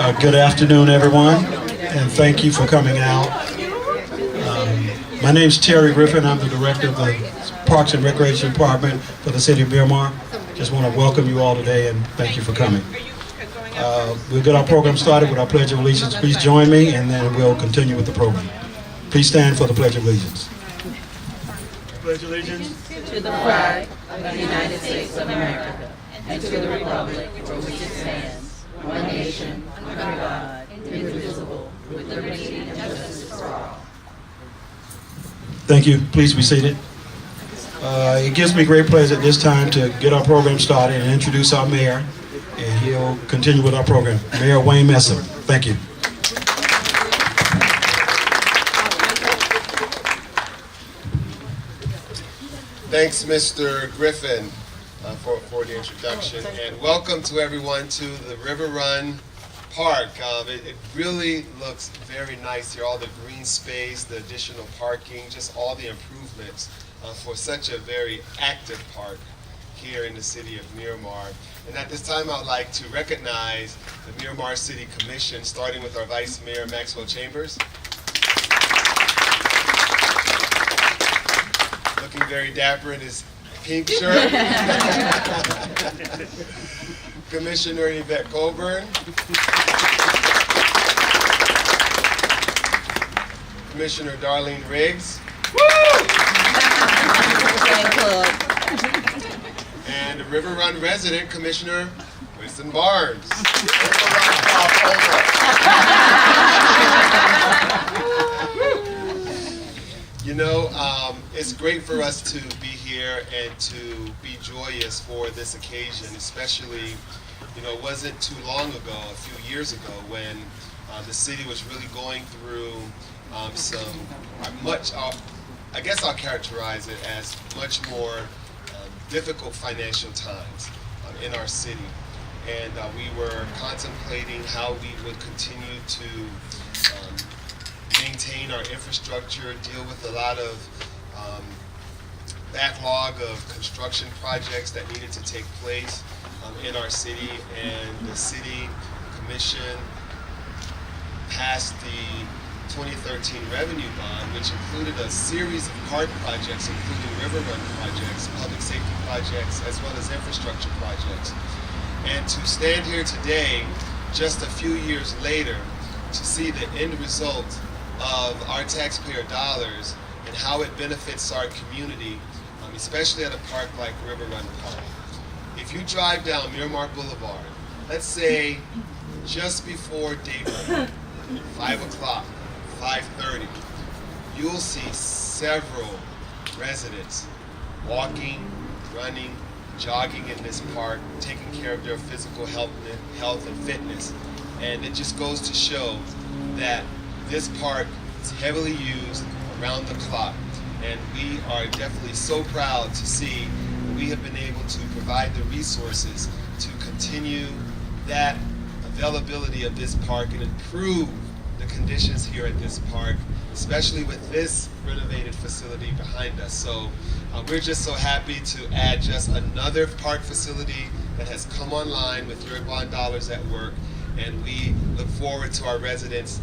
Good afternoon, everyone, and thank you for coming out. My name is Terry Griffin. I'm the director of the Parks and Recreation Department for the City of Miramar. Just want to welcome you all today and thank you for coming. We'll get our program started with our Pledge of Allegiance. Please join me, and then we'll continue with the program. Please stand for the Pledge of Allegiance. Pledge allegiance to the flag of the United States of America and to the republic for which it stands, one nation, under God, indivisible, with liberty and justice for all. Thank you. Please be seated. It gives me great pleasure at this time to get our program started and introduce our mayor, and he'll continue with our program. Mayor Wayne Messam. Thank you. Thanks, Mr. Griffin, for the introduction, and welcome to everyone to the River Run Park. It really looks very nice here, all the green space, the additional parking, just all the improvements for such a very active park here in the city of Miramar. And at this time, I would like to recognize the Miramar City Commission, starting with our Vice Mayor, Maxwell Chambers. Looking very dapper in his pink shirt. Commissioner Yvette Coburn. Commissioner Darlene Riggs. And the River Run resident, Commissioner Winston Barnes. You know, it's great for us to be here and to be joyous for this occasion, especially, you know, it wasn't too long ago, a few years ago, when the city was really going through I guess I'll characterize it as much more difficult financial times in our city. And we were contemplating how we would continue to maintain our infrastructure, deal with a lot of backlog of construction projects that needed to take place in our city, and the city commission passed the 2013 revenue bond, which included a series of park projects, including river run projects, public safety projects, as well as infrastructure projects. And to stand here today, just a few years later, to see the end result of our taxpayer dollars and how it benefits our community, especially at a park like River Run Park. If you drive down Miramar Boulevard, let's say just before daybreak, 5 o'clock, 5:30, you'll see several residents walking, running, jogging in this park, taking care of their physical health and fitness. And it just goes to show that this park is heavily used around the clock, and we are definitely so proud to see that we have been able to provide the resources to continue that availability of this park and improve the conditions here at this park, especially with this renovated facility behind us. So we're just so happy to add just another park facility that has come online with your bond dollars at work, and we look forward to our residents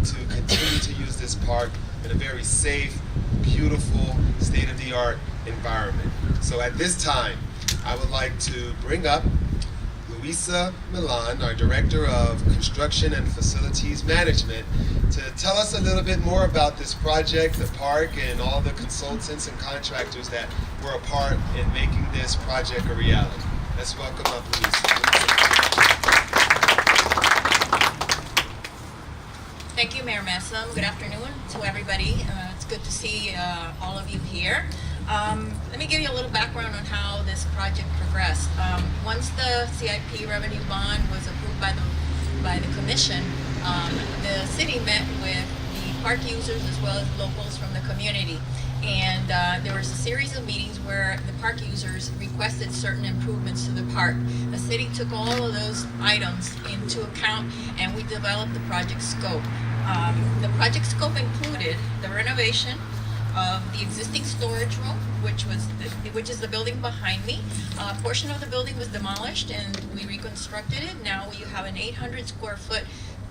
to continue to use this park in a very safe, beautiful, state-of-the-art environment. So at this time, I would like to bring up Luisa Milan, our Director of Construction and Facilities Management, to tell us a little bit more about this project, the park, and all the consultants and contractors that were a part in making this project a reality. Let's welcome up Luisa. Thank you, Mayor Messam. Good afternoon to everybody. It's good to see all of you here. Let me give you a little background on how this project progressed. Once the CIP revenue bond was approved by the commission, the city met with the park users as well as locals from the community. And there was a series of meetings where the park users requested certain improvements to the park. The city took all of those items into account, and we developed the project scope. The project scope included the renovation of the existing storage room, which is the building behind me. A portion of the building was demolished and we reconstructed it. Now you have an 800 square foot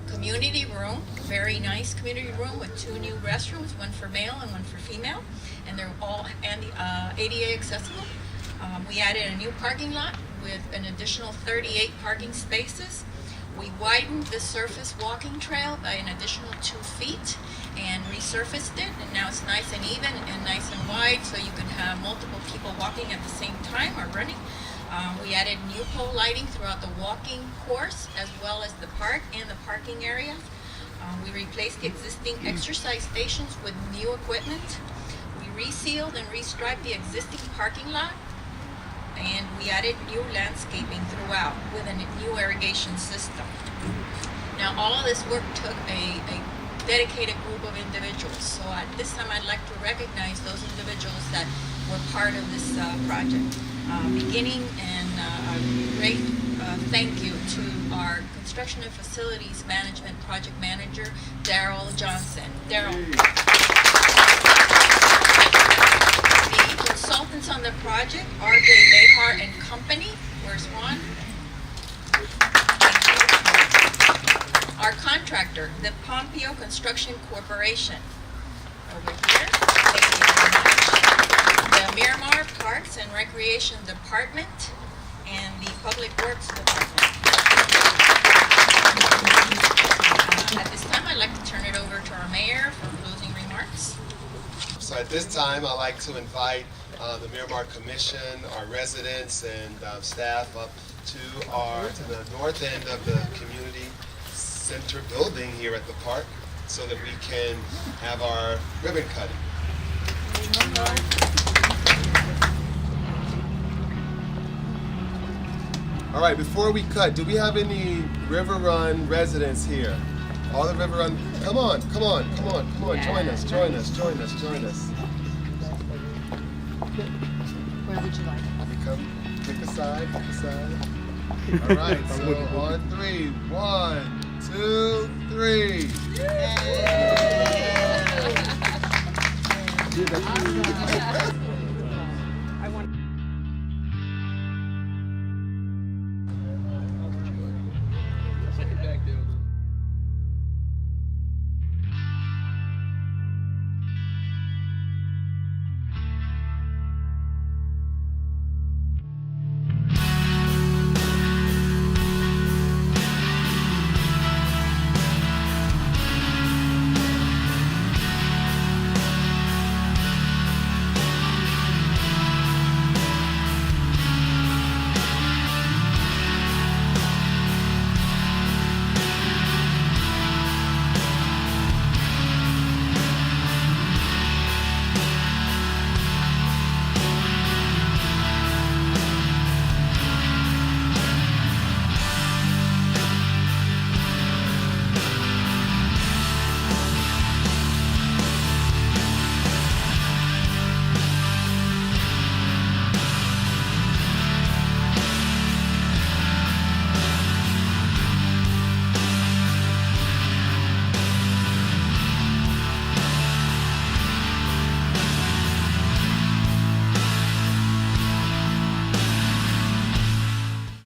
community room, very nice community room with 2 new restrooms, one for male and one for female, and they're all ADA accessible. We added a new parking lot with an additional 38 parking spaces. We widened the surface walking trail by an additional 2 feet and resurfaced it, and now it's nice and even and nice and wide, so you can have multiple people walking at the same time or running. We added new pole lighting throughout the walking course as well as the park and the parking area. We replaced the existing exercise stations with new equipment. We resealed and restriped the existing parking lot, and we added new landscaping throughout with a new irrigation system. Now all of this work took a dedicated group of individuals, so at this time I'd like to recognize those individuals that were part of this project. Beginning and a great thank you to our Construction and Facilities Management Project Manager, Daryl Johnson. Daryl. The consultants on the project, R.J. Behar and Company. Where's Juan? Our contractor, the Pompeo Construction Corporation. Over here. Thank you very much. The Miramar Parks and Recreation Department and the Public Works Department. At this time, I'd like to turn it over to our mayor for closing remarks. So at this time, I'd like to invite the Miramar Commission, our residents, and staff up to the north end of the community center building here at the park, so that we can have our ribbon cutting. All right, before we cut, do we have any River Run residents here? All the River Run, come on, join us. Where would you like? You come, pick a side. All right, so on 3, 1, 2, 3. Yay!